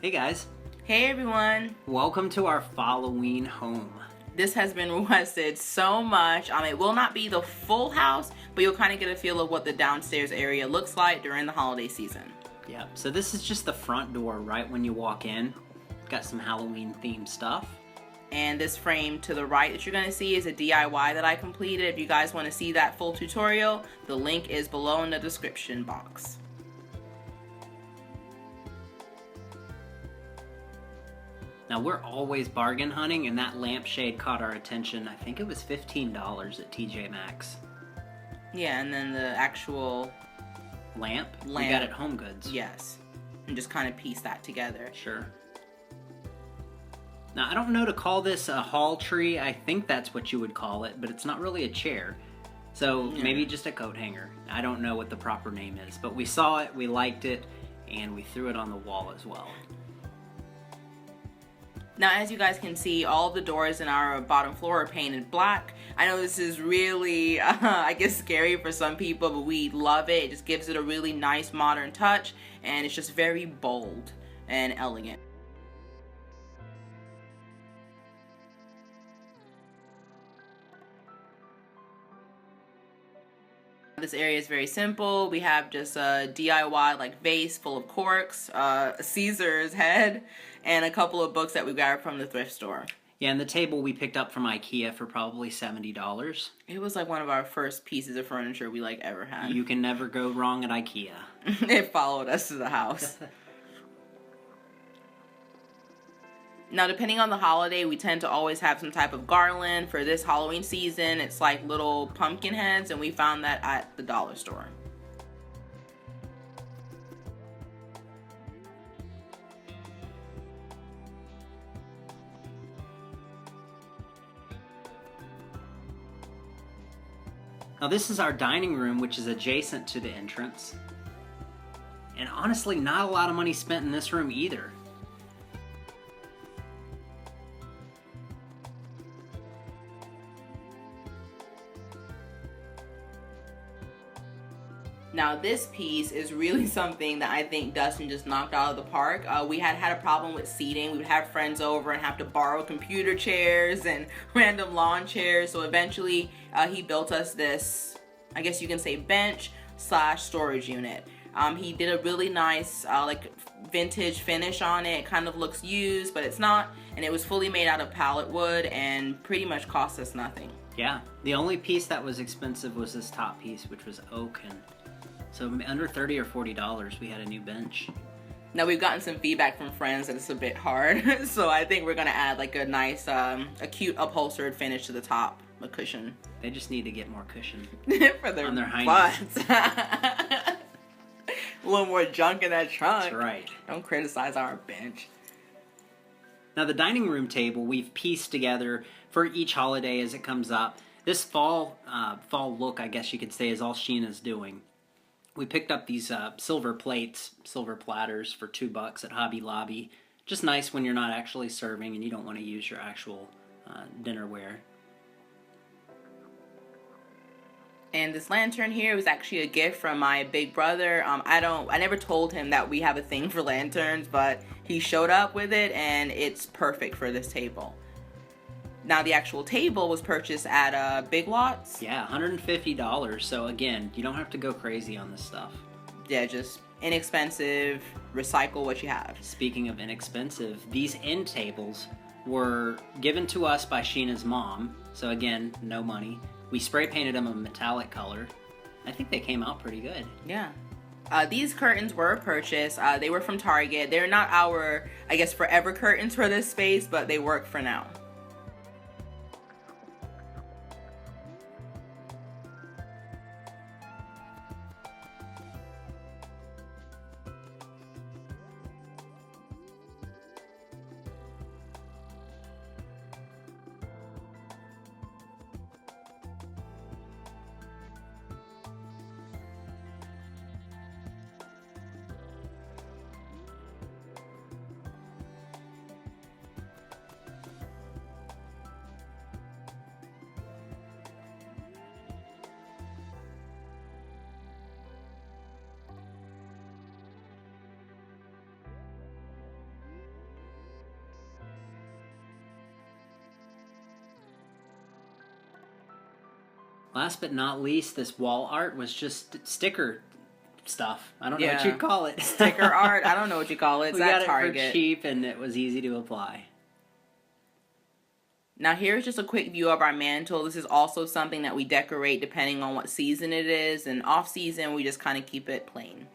Hey guys, Hey everyone! welcome to our Falloween Home. This has been requested so much. It will not be the full house, but you'll kind of get a feel of what the downstairs area looks like during the holiday season. Yep, so this is just the front door right when you walk in. Got some Halloween themed stuff. And this frame to the right that you're going to see is a DIY that I completed. If you guys want to see that full tutorial, the link is below in the description box. Now we're always bargain hunting, and that lampshade caught our attention. I think it was $15 at TJ Maxx. Yeah, and then the actual Lamp? We got it at Home Goods. Yes. And just kind of piece that together. Sure. Now I don't know to call this a hall tree. I think that's what you would call it, but it's not really a chair. So maybe just a coat hanger. I don't know what the proper name is, but we saw it, we liked it, and we threw it on the wall as well. Now, as you guys can see, all the doors in our bottom floor are painted black. I know this is really, I guess, scary for some people, but we love it. It just gives it a really nice modern touch, and it's just very bold and elegant. This area is very simple. We have just a DIY like vase full of corks, a Caesar's head, and a couple of books that we got from the thrift store. Yeah, and the table we picked up from IKEA for probably $70. It was like one of our first pieces of furniture we like ever had. You can never go wrong at IKEA. It followed us to the house. Now, depending on the holiday, we tend to always have some type of garland. For this Halloween season, it's like little pumpkin heads, and we found that at the dollar store. Now this is our dining room, which is adjacent to the entrance. And honestly, not a lot of money spent in this room either. Now this piece is really something that I think Dustin just knocked out of the park. We had a problem with seating. We would have friends over and have to borrow computer chairs and random lawn chairs. So eventually he built us this, I guess you can say, bench / storage unit. He did a really nice like vintage finish on it. It kind of looks used, but it's not. And it was fully made out of pallet wood and pretty much cost us nothing. Yeah, the only piece that was expensive was this top piece, which was oak, and so under $30 or $40 we had a new bench. Now we've gotten some feedback from friends that it's a bit hard, so I think we're gonna add like a nice, a cute upholstered finish to the top, a cushion. They just need to get more cushion For their on their butts. hinds. A little more junk in that trunk. That's right. Don't criticize our bench. Now the dining room table we've pieced together for each holiday as it comes up. This fall look, I guess you could say, is all Sheena's doing. We picked up these silver plates, silver platters for $2 at Hobby Lobby. Just nice when you're not actually serving and you don't want to use your actual dinnerware. And this lantern here was actually a gift from my big brother. I never told him that we have a thing for lanterns, but he showed up with it, and it's perfect for this table. Now the actual table was purchased at Big Lots. Yeah, $150. So again, you don't have to go crazy on this stuff. Yeah, just inexpensive, recycle what you have. Speaking of inexpensive, these end tables were given to us by Sheena's mom. So again, no money. We spray painted them a metallic color. I think they came out pretty good. Yeah. These curtains were purchased. They were from Target. They're not our, I guess, forever curtains for this space, but they work for now. Last but not least, this wall art was just sticker stuff. I don't know what Yeah. you'd call it. Sticker art. I don't know what you call it. It's We at got Target. it for cheap, and it was easy to apply. Now here's just a quick view of our mantle. This is also something that we decorate depending on what season it is. And off season, we just kind of keep it plain.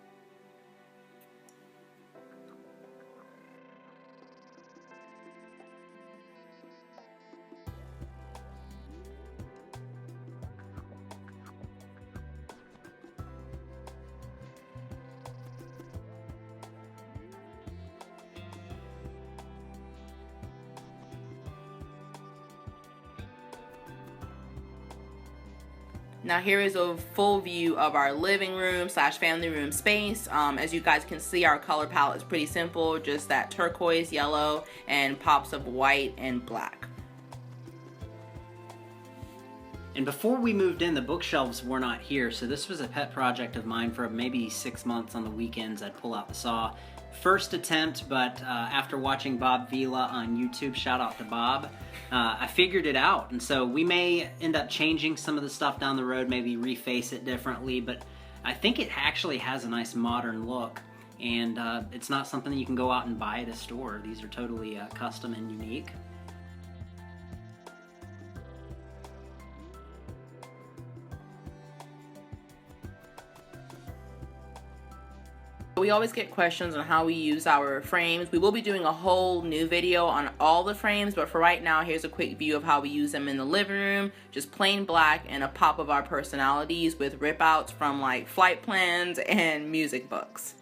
Now here is a full view of our living room / family room space. As you guys can see, our color palette is pretty simple, just that turquoise, yellow, and pops of white and black. And before we moved in, the bookshelves were not here, so this was a pet project of mine for maybe 6 months. On the weekends, I'd pull out the saw. First attempt, but after watching Bob Vila on YouTube, shout out to Bob, I figured it out. And so we may end up changing some of the stuff down the road, maybe reface it differently, but I think it actually has a nice modern look. And it's not something that you can go out and buy at a store. These are totally custom and unique. We always get questions on how we use our frames. We will be doing a whole new video on all the frames, but for right now, here's a quick view of how we use them in the living room. Just plain black and a pop of our personalities with rip outs from like flight plans and music books.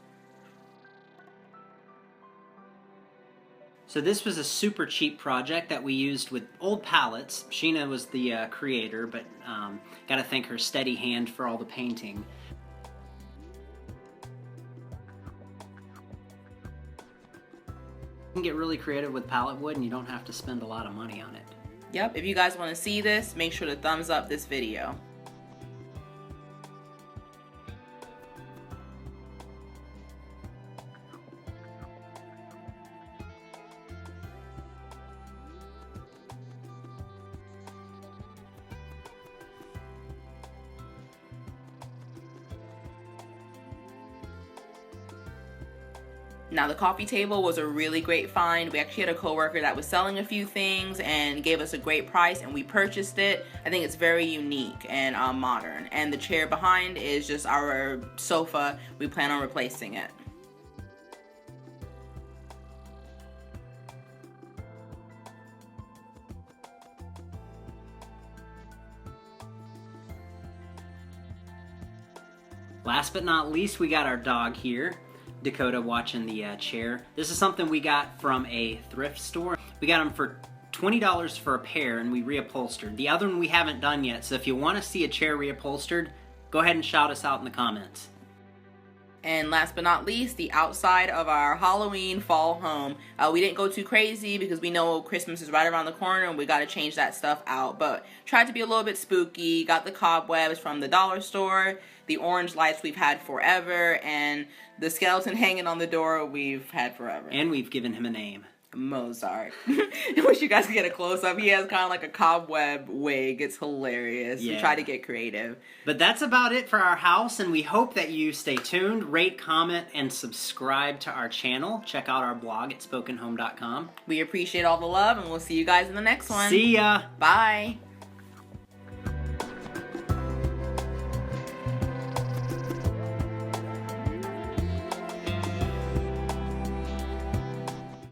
So this was a super cheap project that we used with old palettes. Sheena was the creator, but gotta thank her steady hand for all the painting. You can get really creative with palette wood and you don't have to spend a lot of money on it. Yep, if you guys want to see this, make sure to thumbs up this video. Now the coffee table was a really great find. We actually had a coworker that was selling a few things and gave us a great price and we purchased it. I think it's very unique and modern. And the chair behind is just our sofa. We plan on replacing it. Last but not least, we got our dog here. Dakota watching the chair. This is something we got from a thrift store. We got them for $20 for a pair and we reupholstered. The other one we haven't done yet, so if you want to see a chair reupholstered, go ahead and shout us out in the comments. And last but not least, the outside of our Halloween fall home. We didn't go too crazy because we know Christmas is right around the corner and we got to change that stuff out. But tried to be a little bit spooky. Got the cobwebs from the dollar store, the orange lights we've had forever, and the skeleton hanging on the door we've had forever. And we've given him a name. Mozart. I wish you guys could get a close-up. He has kind of like a cobweb wig. It's hilarious. Yeah. We try to get creative. But that's about it for our house, and we hope that you stay tuned, rate, comment, and subscribe to our channel. Check out our blog at SpokenHome.com. We appreciate all the love, and we'll see you guys in the next one. See ya! Bye.